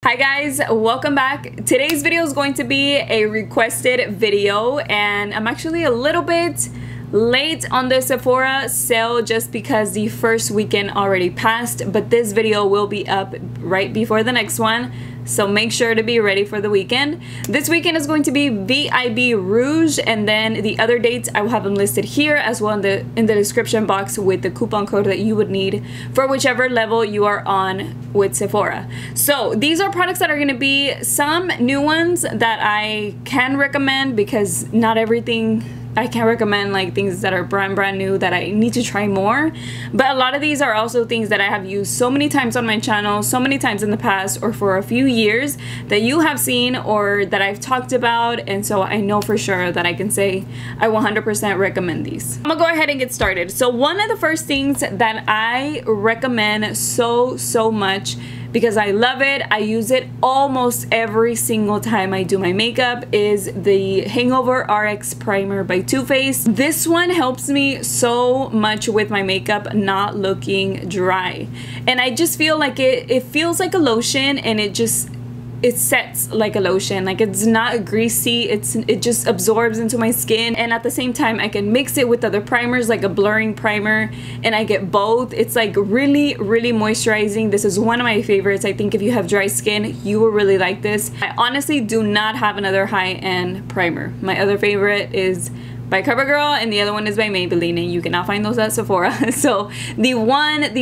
Hi guys, welcome back. Today's video is going to be a requested video and I'm actually a little bit late on the Sephora sale just because the first weekend already passed, but this video will be up right before the next one, so make sure to be ready for the weekend. This weekend is going to be VIB Rouge, and then the other dates I will have them listed here as well in the description box with the coupon code that you would need for whichever level you are on with Sephora. So these are products that are going to be some new ones that I can recommend because not everything I can recommend, like things that are brand new that I need to try more, but a lot of these are also things that I have used so many times on my channel, so many times in the past or for a few years that you have seen or that I've talked about, and so I know for sure that I can say I 100% recommend these. I'm gonna go ahead and get started. So one of the first things that I recommend so much because I love it, I use it almost every single time I do my makeup, is the Hangover RX Primer by Too Faced. This one helps me so much with my makeup not looking dry, and I just feel like it feels like a lotion, and it sets like a lotion. Like, it's not greasy, it just absorbs into my skin, and at the same time I can mix it with other primers like a blurring primer, and I get both. It's like really moisturizing. This is one of my favorites. I think if you have dry skin you will really like this. I honestly do not have another high-end primer. My other favorite is by Covergirl and the other one is by Maybelline, and you cannot find those at Sephora. So the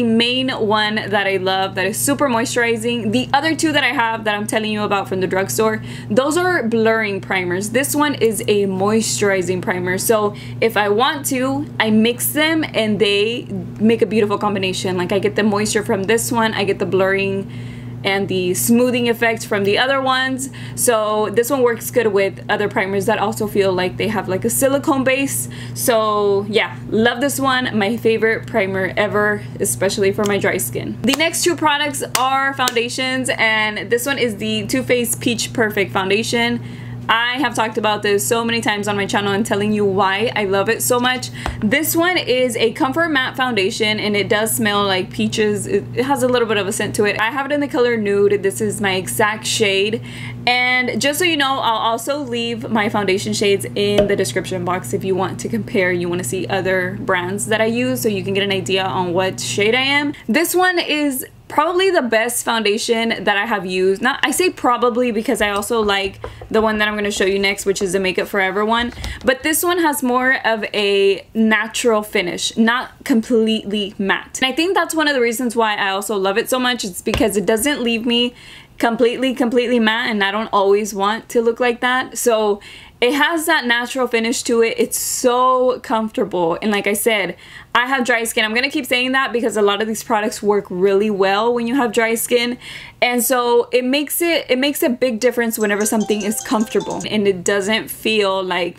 main one that I love that is super moisturizing. The other two that I have that I'm telling you about from the drugstore, those are blurring primers. This one is a moisturizing primer, so if I want to, I mix them and they make a beautiful combination. Like, I get the moisture from this one, I get the blurring and the smoothing effect from the other ones. So this one works good with other primers that also feel like they have like a silicone base. So yeah, love this one. My favorite primer ever, especially for my dry skin. The next two products are foundations, and this one is the Too Faced Peach Perfect Foundation. I have talked about this so many times on my channel and telling you why I love it so much. This one is a comfort matte foundation, and it does smell like peaches. It has a little bit of a scent to it. I have it in the color Nude. This is my exact shade, and just so you know, I'll also leave my foundation shades in the description box if you want to compare, you want to see other brands that I use so you can get an idea on what shade I am. This one is probably the best foundation that I have used. Not, I say probably because I also like the one that I'm going to show you next, which is the Makeup Forever one, but this one has more of a natural finish, not completely matte. And I think that's one of the reasons why I also love it so much. It's because it doesn't leave me completely matte, and I don't always want to look like that. So it has that natural finish to it. It's so comfortable, and like I said, I have dry skin. I'm gonna keep saying that because a lot of these products work really well when you have dry skin, and so it makes a big difference whenever something is comfortable and it doesn't feel like,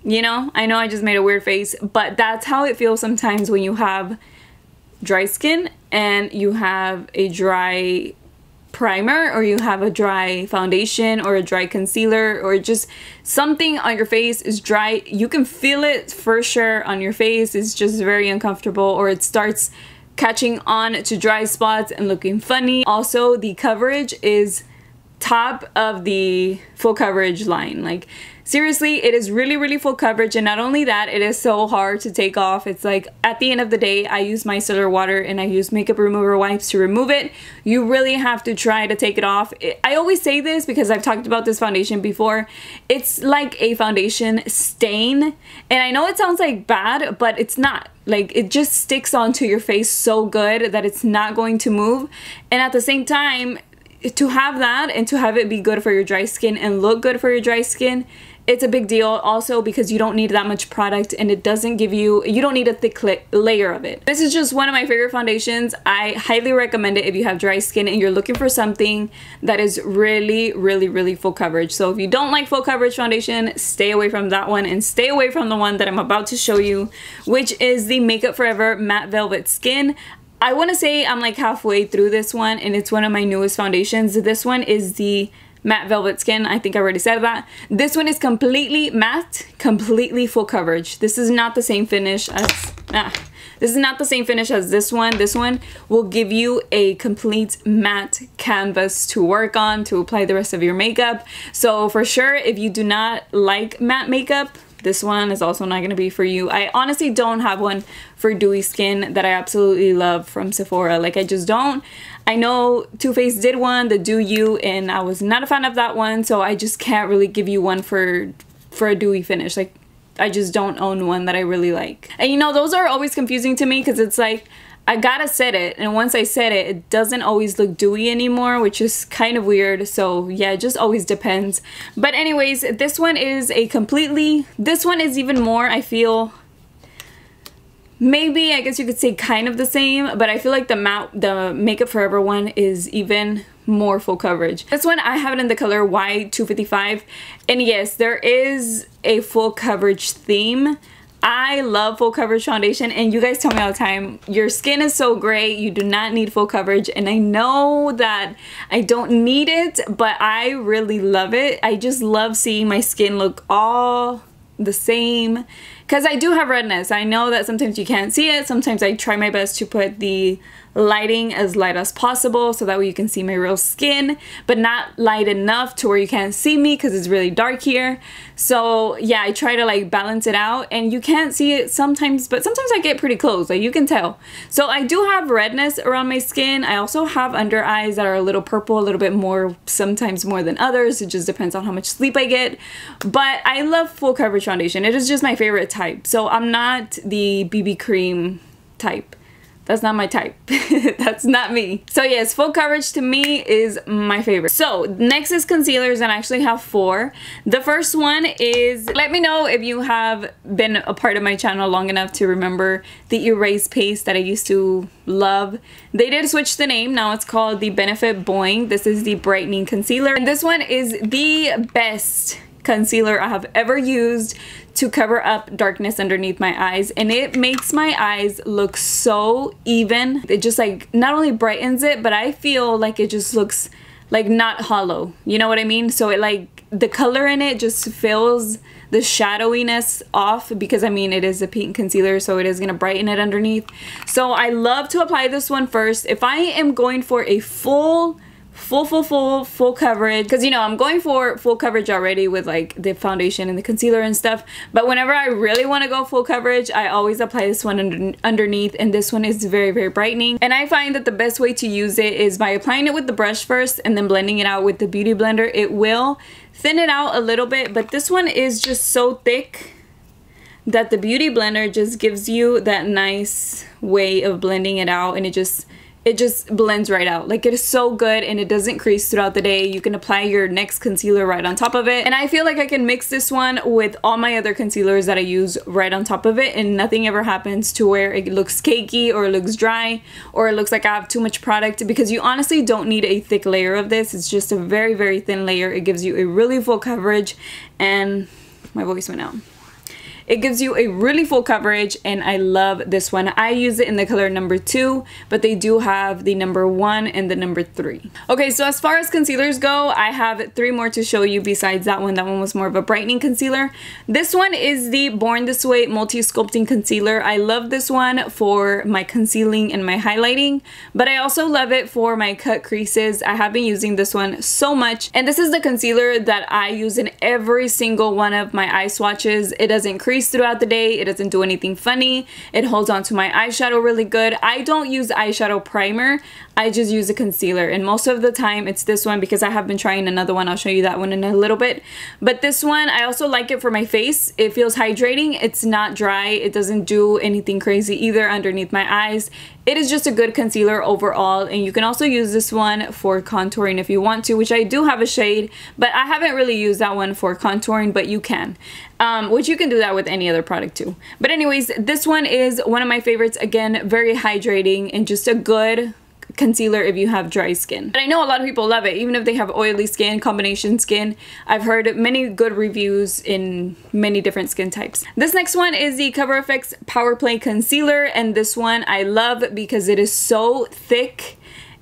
you know, I know I just made a weird face, but that's how it feels sometimes when you have dry skin and you have a dry primer, or you have a dry foundation or a dry concealer, or just something on your face is dry. You can feel it for sure on your face. It's just very uncomfortable, or it starts catching on to dry spots and looking funny. Also, the coverage is top of the full coverage line. Like, seriously, it is really full coverage, and not only that, it is so hard to take off. It's like, at the end of the day, I use micellar water and I use makeup remover wipes to remove it. You really have to try to take it off. I always say this because I've talked about this foundation before. It's like a foundation stain, and I know it sounds like bad, but it's not. Like, it just sticks onto your face so good that it's not going to move, and at the same time, to have that and to have it be good for your dry skin and look good for your dry skin, it's a big deal. Also because you don't need that much product, and it doesn't give you don't need a thick layer of it. This is just one of my favorite foundations. I highly recommend it if you have dry skin and you're looking for something that is really full coverage. So if you don't like full coverage foundation, stay away from that one, and stay away from the one that I'm about to show you, which is the Makeup Forever Matte Velvet Skin. I want to say I'm like halfway through this one, and it's one of my newest foundations. This one is the Matte Velvet Skin. I think I already said that. This one is completely matte, completely full coverage. This is not the same finish as This is not the same finish as this one. This one will give you a complete matte canvas to work on, to apply the rest of your makeup. So for sure, if you do not like matte makeup, this one is also not going to be for you. I honestly don't have one for dewy skin that I absolutely love from Sephora. Like, I just don't. I know Too Faced did one, the Dew You, and I was not a fan of that one, so I just can't really give you one for a dewy finish. Like, I just don't own one that I really like. And you know, those are always confusing to me because it's like, I gotta set it, and once I set it, it doesn't always look dewy anymore, which is kind of weird. So yeah, it just always depends. But anyways, this one is this one is even more, I feel, maybe, I guess you could say kind of the same, but I feel like the Makeup Forever one is even more full coverage. This one, I have it in the color Y255, and yes, there is a full coverage theme. I love full coverage foundation, and you guys tell me all the time, your skin is so great, you do not need full coverage, and I know that I don't need it, but I really love it. I just love seeing my skin look all the same, because I do have redness. I know that sometimes you can't see it. Sometimes I try my best to put the lighting as light as possible so that way you can see my real skin, but not light enough to where you can't see me because it's really dark here. So yeah, I try to like balance it out, and you can't see it sometimes, but sometimes I get pretty close, like you can tell. So I do have redness around my skin. I also have under eyes that are a little purple, a little bit more, sometimes more than others. It just depends on how much sleep I get. But I love full coverage foundation. It is just my favorite type. So I'm not the BB cream type. That's not my type. That's not me. So yes, full coverage to me is my favorite. So next is concealers, and I actually have 4. The first one is, let me know if you have been a part of my channel long enough to remember the erase paste that I used to love. They did switch the name. Now it's called the Benefit Boing. This is the brightening concealer, and this one is the best concealer I have ever used to cover up darkness underneath my eyes, and it makes my eyes look so even. It just like not only brightens it, but I feel like it just looks like not hollow, you know what I mean? So it like, the color in it just fills the shadowiness off, because I mean, it is a pink concealer, so it is gonna brighten it underneath. So I love to apply this one first. If I am going for a full coverage, because you know I'm going for full coverage already with like the foundation and the concealer and stuff, but whenever I really want to go full coverage, I always apply this one underneath, and this one is very, very brightening. And I find that the best way to use it is by applying it with the brush first and then blending it out with the beauty blender. It will thin it out a little bit, but this one is just so thick that the beauty blender just gives you that nice way of blending it out, and it just blends right out. Like, it is so good, and it doesn't crease throughout the day. You can apply your next concealer right on top of it, and I feel like I can mix this one with all my other concealers that I use right on top of it, and nothing ever happens to where it looks cakey or it looks dry or it looks like I have too much product, because you honestly don't need a thick layer of this. It's just a very, very thin layer. It gives you a really full coverage, and my voice went out. It gives you a really full coverage, and I love this one. I use it in the color number 2, but they do have the number 1 and the number 3. Okay, so as far as concealers go, I have 3 more to show you besides that one. That one was more of a brightening concealer. This one is the Born This Way Multi-Sculpting Concealer. I love this one for my concealing and my highlighting, but I also love it for my cut creases. I have been using this one so much, and this is the concealer that I use in every single one of my eye swatches. It doesn't crease throughout the day. It doesn't do anything funny. It holds on to my eyeshadow really good. I don't use eyeshadow primer. I just use a concealer, and most of the time it's this one, because I have been trying another one. I'll show you that one in a little bit. But this one, I also like it for my face. It feels hydrating. It's not dry. It doesn't do anything crazy either underneath my eyes. It is just a good concealer overall, and you can also use this one for contouring if you want to, which I do have a shade, but I haven't really used that one for contouring, but you can. Which you can do that with any other product too. But anyways, this one is one of my favorites. Again, very hydrating and just a good concealer if you have dry skin. But I know a lot of people love it, even if they have oily skin, combination skin. I've heard many good reviews in many different skin types. This next one is the Cover FX Power Play Concealer, and this one I love because it is so thick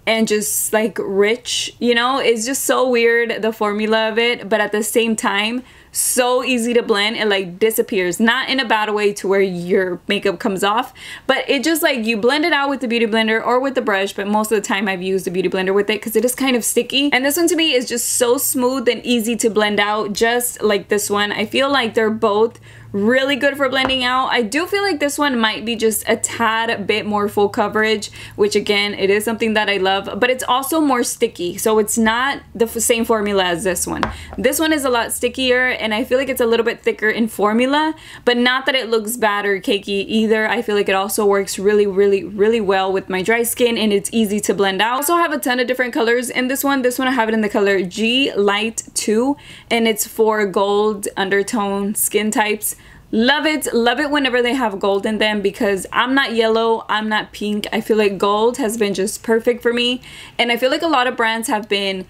and just like rich, you know? It's just so weird, the formula of it, but at the same time so easy to blend. It like disappears, not in a bad way to where your makeup comes off, but it just like you blend it out with the beauty blender or with the brush, but most of the time I've used the beauty blender with it because it is kind of sticky. And this one to me is just so smooth and easy to blend out, just like this one. I feel like they're both really good for blending out. I do feel like this one might be just a tad bit more full coverage, which again, it is something that I love, but it's also more sticky. So it's not the same formula as this one. This one is a lot stickier and I feel like it's a little bit thicker in formula, but not that it looks bad or cakey either. I feel like it also works really, really, really well with my dry skin and it's easy to blend out. I also have a ton of different colors in this one. This one I have it in the color G Light 2 and it's for gold undertone skin types. Love it whenever they have gold in them because I'm not yellow, I'm not pink. I feel like gold has been just perfect for me. And I feel like a lot of brands have been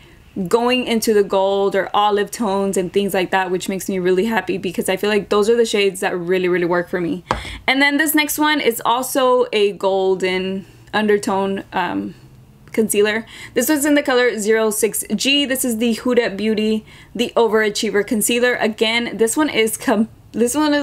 going into the gold or olive tones and things like that, which makes me really happy because I feel like those are the shades that really, really work for me. And then this next one is also a golden undertone concealer. This was in the color 06G. This is the Huda Beauty, the Overachiever Concealer. Again, this one is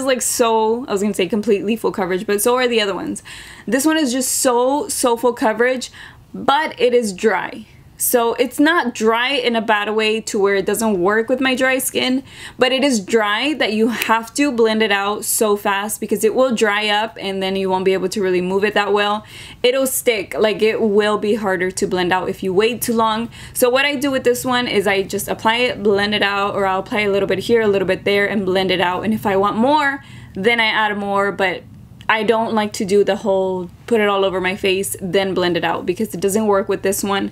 like so, I was gonna say completely full coverage, but so are the other ones. This one is just so full coverage, but it is dry. So it's not dry in a bad way to where it doesn't work with my dry skin, but it is dry that you have to blend it out so fast because it will dry up and then you won't be able to really move it that well. It'll stick, like it will be harder to blend out if you wait too long. So what I do with this one is I just apply it, blend it out, or I'll apply a little bit here, a little bit there, and blend it out. And if I want more, then I add more, but I don't like to do the whole put it all over my face, then blend it out because it doesn't work with this one.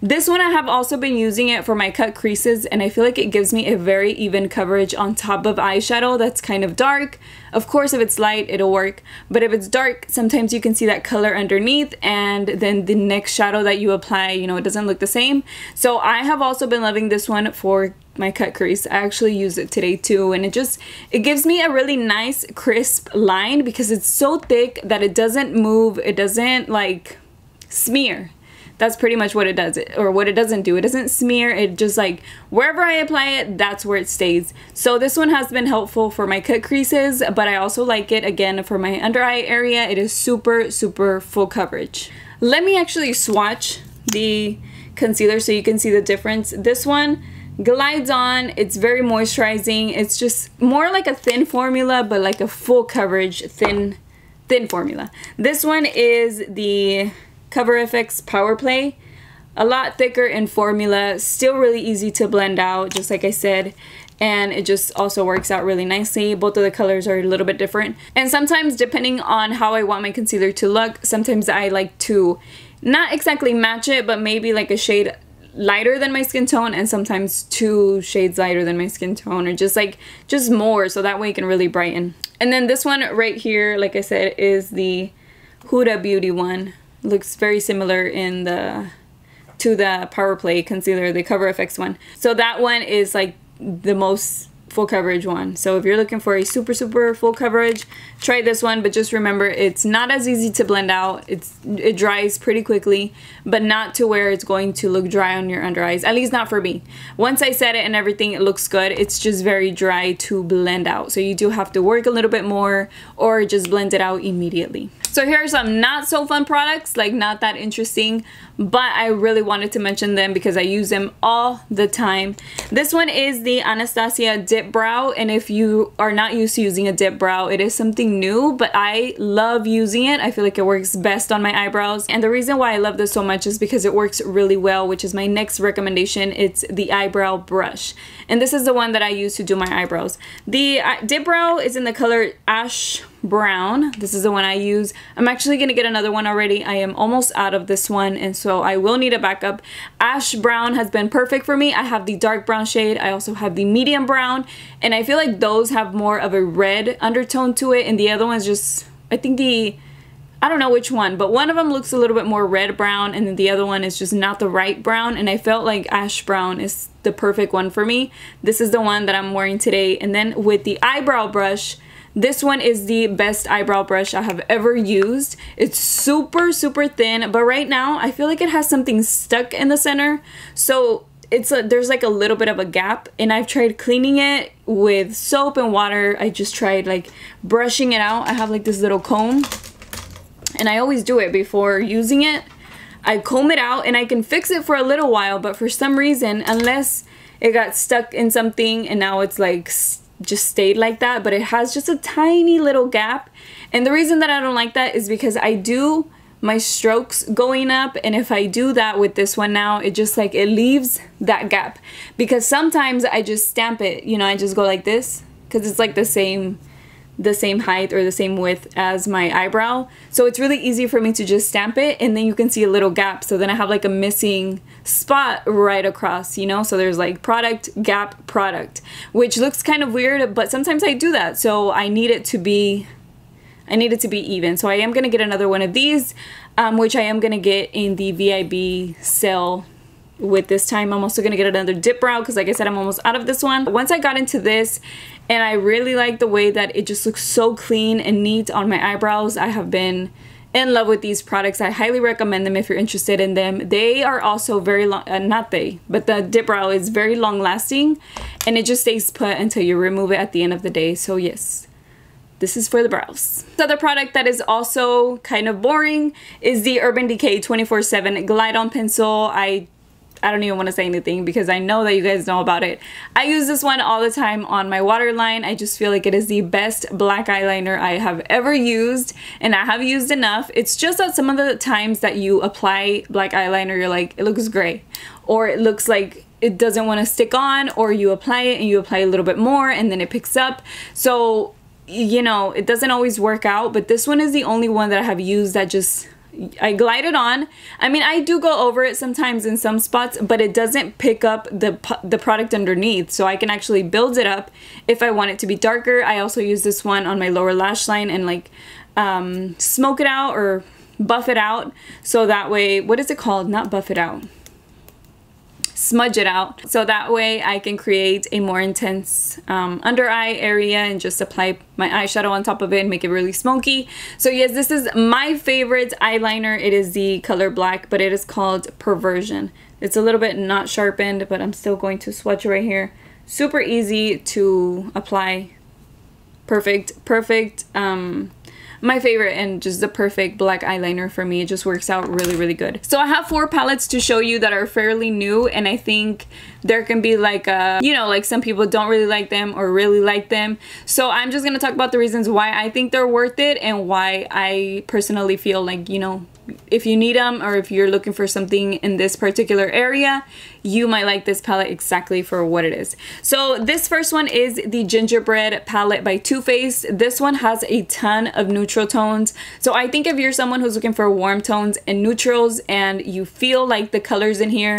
This one I have also been using it for my cut creases and I feel like it gives me a very even coverage on top of eyeshadow that's kind of dark. Of course, if it's light, it'll work, but if it's dark, sometimes you can see that color underneath and then the next shadow that you apply, you know, it doesn't look the same. So I have also been loving this one for my cut crease. I actually used it today too and it gives me a really nice crisp line because it's so thick that it doesn't move, it doesn't like smear. That's pretty much what it does, or what it doesn't do. It doesn't smear, it just like wherever I apply it, that's where it stays. So this one has been helpful for my cut creases, but I also like it again for my under eye area. It is super full coverage. Let me actually swatch the concealer so you can see the difference. This one glides on, it's very moisturizing. It's just more like a thin formula, but like a full coverage thin formula. This one is the CoverFX Power Play, a lot thicker in formula, still really easy to blend out, just like I said, and it just also works out really nicely. Both of the colors are a little bit different, and sometimes depending on how I want my concealer to look, sometimes I like to not exactly match it, but maybe like a shade lighter than my skin tone, and sometimes 2 shades lighter than my skin tone, or just more, so that way it can really brighten. And then this one right here, like I said, is the Huda Beauty one. Looks very similar to the Power Play concealer, the CoverFX one. So that one is like the most full coverage one. So if you're looking for a super full coverage, try this one, but just remember it's not as easy to blend out. It dries pretty quickly, but not to where it's going to look dry on your under eyes, at least not for me. Once I set it and everything, it looks good. It's just very dry to blend out, so you do have to work a little bit more or just blend it out immediately. So here are some not so fun products, like not that interesting, but I really wanted to mention them because I use them all the time. This one is the Anastasia Dip Brow, and if you are not used to using a dip brow, it is something new, but I love using it. I feel like it works best on my eyebrows, and the reason why I love this so much is because it works really well, which is my next recommendation. It's the eyebrow brush, and this is the one that I use to do my eyebrows. The Dip Brow is in the color Ash Brown. This is the one I use. I'm actually gonna get another one already. I am almost out of this one, and so I will need a backup. Ash Brown has been perfect for me. I have the dark brown shade. I also have the medium brown, and I feel like those have more of a red undertone to it, and the other one's just, I think I don't know which one, but one of them looks a little bit more red brown, and then the other one is just not the right brown, and I felt like Ash Brown is the perfect one for me. This is the one that I'm wearing today. And then with the eyebrow brush, this one is the best eyebrow brush I have ever used. It's super thin, but right now I feel like it has something stuck in the center. So there's like a little bit of a gap, and I've tried cleaning it with soap and water. I just tried like brushing it out. I have like this little comb, and I always do it before using it. I comb it out, and I can fix it for a little while, but for some reason, unless it got stuck in something and now it's like just stayed like that, but it has just a tiny little gap. And the reason that I don't like that is because I do my strokes going up, and if I do that with this one now, it just like it leaves that gap, because sometimes I just stamp it, you know, I just go like this because it's like the same height or the same width as my eyebrow, so it's really easy for me to just stamp it, and then you can see a little gap, so then I have like a missing spot right across, you know, so there's like product, gap, product, which looks kind of weird, but sometimes I do that, so I need it to be even. So I am gonna get another one of these, which I am gonna get in the VIB sale. With this time, I'm also gonna get another dip brow because, like I said, I'm almost out of this one. Once I got into this, and I really like the way that it just looks so clean and neat on my eyebrows. I have been in love with these products. I highly recommend them if you're interested in them. They are also very long, not they, but the dip brow is very long lasting, and it just stays put until you remove it at the end of the day. So yes, this is for the brows. The other product that is also kind of boring is the Urban Decay 24/7 Glide On Pencil. I don't even want to say anything because I know that you guys know about it. I use this one all the time on my waterline. I just feel like it is the best black eyeliner I have ever used, and I have used enough. It's just that some of the times that you apply black eyeliner, you're like, it looks gray, or it looks like it doesn't want to stick on, or you apply it and you apply a little bit more and then it picks up. So, you know, it doesn't always work out, but this one is the only one that I have used that just, I glide it on. I mean, I do go over it sometimes in some spots, but it doesn't pick up the product underneath, so I can actually build it up if I want it to be darker. I also use this one on my lower lash line and like smoke it out or buff it out, so that way, what is it called? Not buff it out. Smudge it out, so that way I can create a more intense under eye area and just apply my eyeshadow on top of it and make it really smoky. So yes, this is my favorite eyeliner. It is the color black, but it is called Perversion. It's a little bit not sharpened, but I'm still going to swatch right here. Super easy to apply. Perfect my favorite, and just the perfect black eyeliner for me. It just works out really, really good. So I have 4 palettes to show you that are fairly new, and I think there can be like a, you know, like some people don't really like them or really like them. So I'm just gonna talk about the reasons why I think they're worth it and why I personally feel like, you know, if you need them or if you're looking for something in this particular area, you might like this palette exactly for what it is. So this first one is the Gingerbread palette by Too Faced. This one has a ton of neutral tones. So I think if you're someone who's looking for warm tones and neutrals and you feel like the colors in here,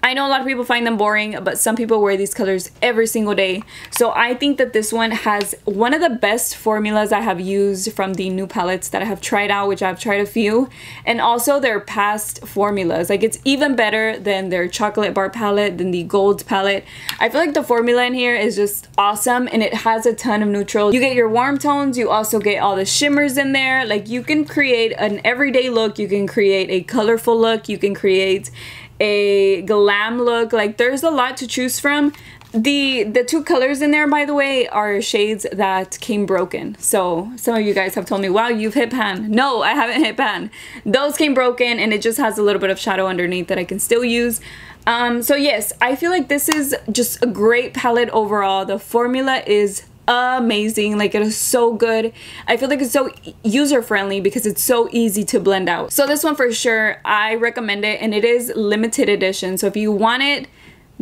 I know a lot of people find them boring, but some people wear these colors every single day. So I think that this one has one of the best formulas I have used from the new palettes that I have tried out, which I've tried a few, and also their past formulas. Like, it's even better than their chocolate bar palette, than the gold palette. I feel like the formula in here is just awesome, and it has a ton of neutrals. You get your warm tones, you also get all the shimmers in there. Like, you can create an everyday look, you can create a colorful look, you can create a glam look. Like, there's a lot to choose from. The 2 colors in there, by the way, are shades that came broken. So some of you guys have told me, wow, you've hit pan. No, I haven't hit pan. Those came broken, and it just has a little bit of shadow underneath that I can still use. So yes, I feel like this is just a great palette overall. The formula is amazing. Like, it is so good. I feel like it's so user-friendly because it's so easy to blend out. So this one for sure, I recommend it, and it is limited edition. So if you want it,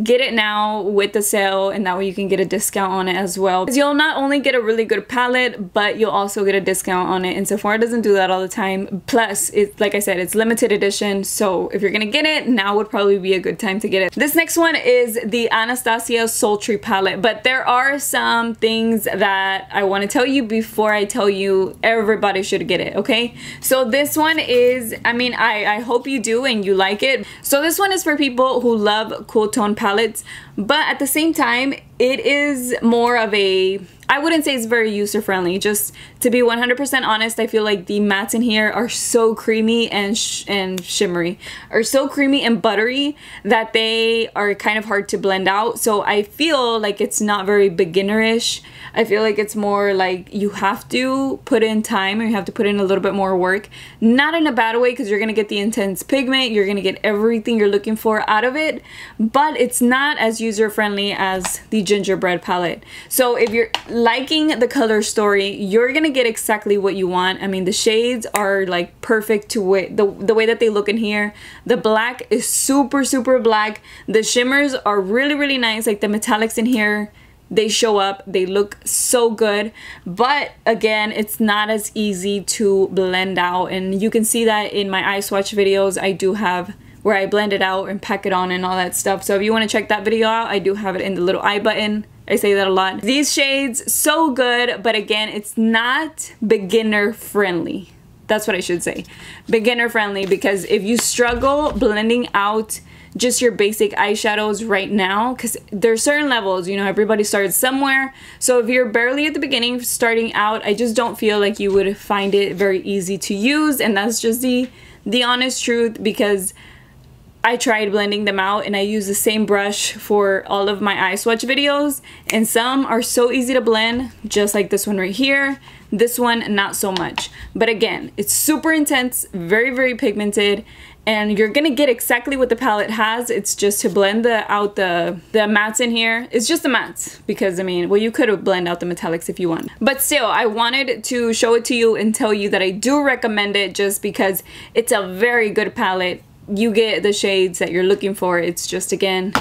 get it now with the sale, and that way you can get a discount on it as well. Because you'll not only get a really good palette, but you'll also get a discount on it, and Sephora doesn't do that all the time. Plus, it's, like I said, it's limited edition, so if you're gonna get it, now would probably be a good time to get it. This next one is the Anastasia Sultry palette, but there are some things that I want to tell you before I tell you everybody should get it, okay? So this one is, I mean, I hope you do and you like it. So this one is for people who love cool tone palettes, but at the same time, it is more of a I wouldn't say it's very user-friendly. Just to be 100% honest, I feel like the mattes in here are so creamy and shimmery, are so creamy and buttery that they are kind of hard to blend out. So I feel like it's not very beginnerish. I feel like it's more like you have to put in time, or you have to put in a little bit more work. Not in a bad way, because you're gonna get the intense pigment, you're gonna get everything you're looking for out of it, but it's not as user-friendly as the gingerbread palette. So if you're liking the color story, you're gonna get exactly what you want. I mean, the shades are like perfect to the way that they look in here. The black is super, super black. The shimmers are really, really nice. Like the metallics in here, they show up, they look so good, but again, it's not as easy to blend out, and you can see that in my eye swatch videos. I do have where I blend it out and pack it on and all that stuff. So if you want to check that video out, I do have it in the little I button. I say that a lot. These shades, so good, but again, it's not beginner friendly. That's what I should say. Beginner friendly, because if you struggle blending out just your basic eyeshadows right now, because there's certain levels, you know, everybody starts somewhere. So if you're barely at the beginning starting out, I just don't feel like you would find it very easy to use, and that's just the honest truth, because I tried blending them out and I use the same brush for all of my eye swatch videos, and some are so easy to blend, just like this one right here. This one, not so much. But again, it's super intense, very, very pigmented, and you're gonna get exactly what the palette has. It's just to blend out the mattes in here. It's just the mattes, because I mean, well, you could have blended out the metallics if you want. But still, I wanted to show it to you and tell you that I do recommend it, just because it's a very good palette. You get the shades that you're looking for. It's just, again,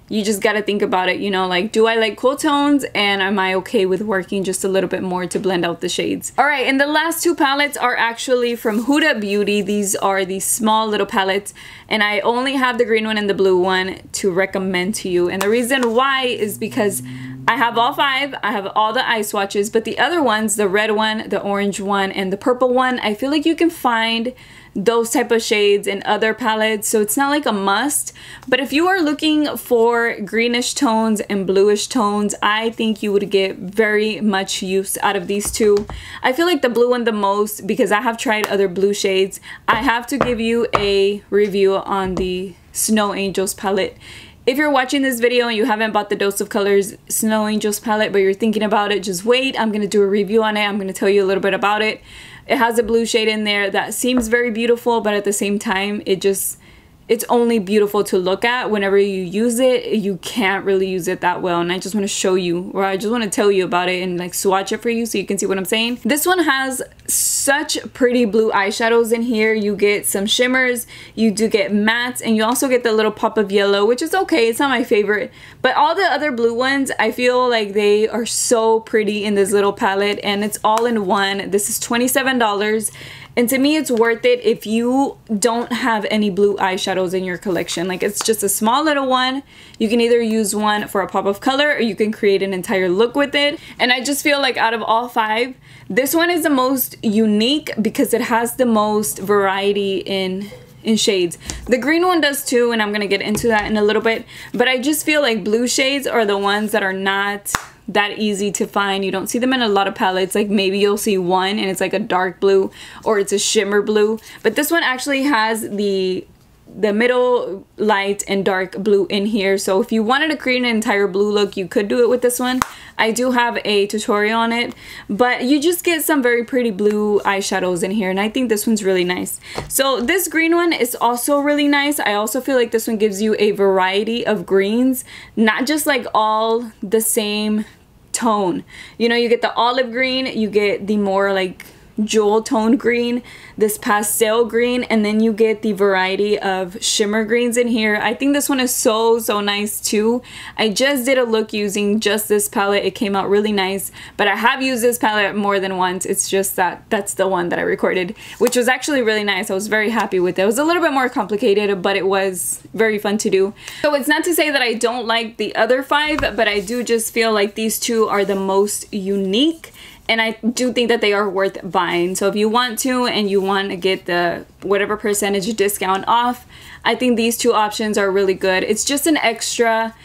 you just gotta think about it, you know, like, do I like cool tones, and am I okay with working just a little bit more to blend out the shades? All right, and the last two palettes are actually from Huda Beauty. These are these small little palettes, and I only have the green one and the blue one to recommend to you. And the reason why is because I have all five, I have all the eye swatches, but the other ones, the red one, the orange one, and the purple one, I feel like you can find those type of shades in other palettes, so it's not like a must. But if you are looking for greenish tones and bluish tones, I think you would get very much use out of these two. I feel like the blue one the most, because I have tried other blue shades. I have to give you a review on the Snow Angels palette. If you're watching this video and you haven't bought the Dose of Colors Snow Angels palette, but you're thinking about it, just wait. I'm gonna do a review on it. I'm gonna tell you a little bit about it. It has a blue shade in there that seems very beautiful, but at the same time, it's only beautiful to look at. Whenever you use it, you can't really use it that well. And I just want to show you, or I just want to tell you about it and like swatch it for you so you can see what I'm saying. This one has such pretty blue eyeshadows in here. You get some shimmers, you do get mattes, and you also get the little pop of yellow, which is okay. It's not my favorite. But all the other blue ones, I feel like they are so pretty in this little palette, and it's all in one. This is $27. And to me, it's worth it if you don't have any blue eyeshadows in your collection. Like, it's just a small little one. You can either use one for a pop of color, or you can create an entire look with it. And I just feel like out of all five, this one is the most unique because it has the most variety in shades. The green one does too, and I'm gonna get into that in a little bit. But I just feel like blue shades are the ones that are not that easy to find. You don't see them in a lot of palettes. Like, maybe you'll see one and it's like a dark blue or it's a shimmer blue, but this one actually has the middle light and dark blue in here. So if you wanted to create an entire blue look, you could do it with this one. I do have a tutorial on it, but you just get some very pretty blue eyeshadows in here, and I think this one's really nice. So this green one is also really nice. I also feel like this one gives you a variety of greens, not just like all the same tone. You know, you get the olive green, you get the more like jewel tone green, this pastel green, and then you get the variety of shimmer greens in here. I think this one is so nice too. I just did a look using just this palette. It came out really nice, but I have used this palette more than once. It's just that that's the one that I recorded, which was actually really nice. I was very happy with it. It was a little bit more complicated, but it was very fun to do. So it's not to say that I don't like the other five, but I do just feel like these two are the most unique, and I do think that they are worth buying. So if you want to, and you want to get the whatever percentage discount off, I think these two options are really good. It's just an extra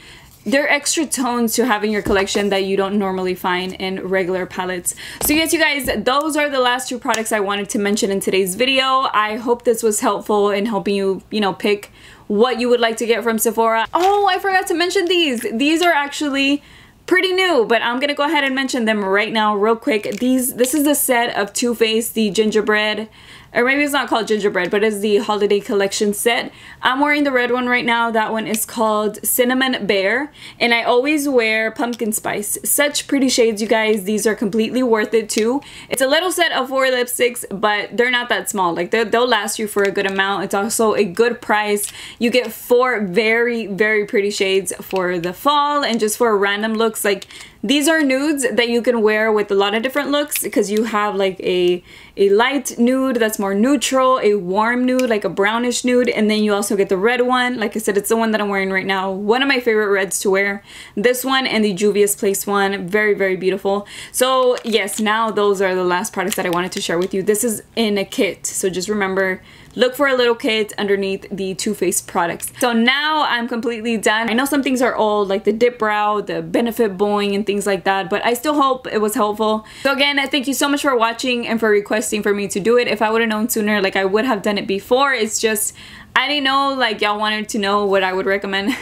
they're extra tones to have in your collection that you don't normally find in regular palettes. So yes, you guys, those are the last two products I wanted to mention in today's video. I hope this was helpful in helping you, you know, pick what you would like to get from Sephora. Oh, I forgot to mention these. These are actually pretty new, but I'm gonna go ahead and mention them right now real quick. This is the set of Too Faced, the gingerbread, or maybe it's not called gingerbread, but it's the holiday collection set. I'm wearing the red one right now. That one is called Cinnamon Bear, and I always wear pumpkin spice. Such pretty shades, you guys. These are completely worth it too. It's a little set of 4 lipsticks, but they're not that small. Like they'll last you for a good amount. It's also a good price. You get 4 very, very pretty shades for the fall and just for random looks. Like, these are nudes that you can wear with a lot of different looks, because you have like a light nude that's more neutral, a warm nude, like a brownish nude, and then you also get the red one. Like I said, it's the one that I'm wearing right now. One of my favorite reds to wear. This one and the Juvia's Place one. Very, very beautiful. So yes, now those are the last products that I wanted to share with you. This is in a kit, so just remember, look for a little kit underneath the Too Faced products. So now I'm completely done. I know some things are old, like the dip brow, the benefit bowing, and things like that, but I still hope it was helpful. So again, thank you so much for watching and for requesting for me to do it. If I would have known sooner, like I would have done it before. It's just, I didn't know, like y'all wanted to know what I would recommend.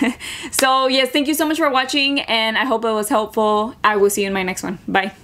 So yes, thank you so much for watching, and I hope it was helpful. I will see you in my next one. Bye.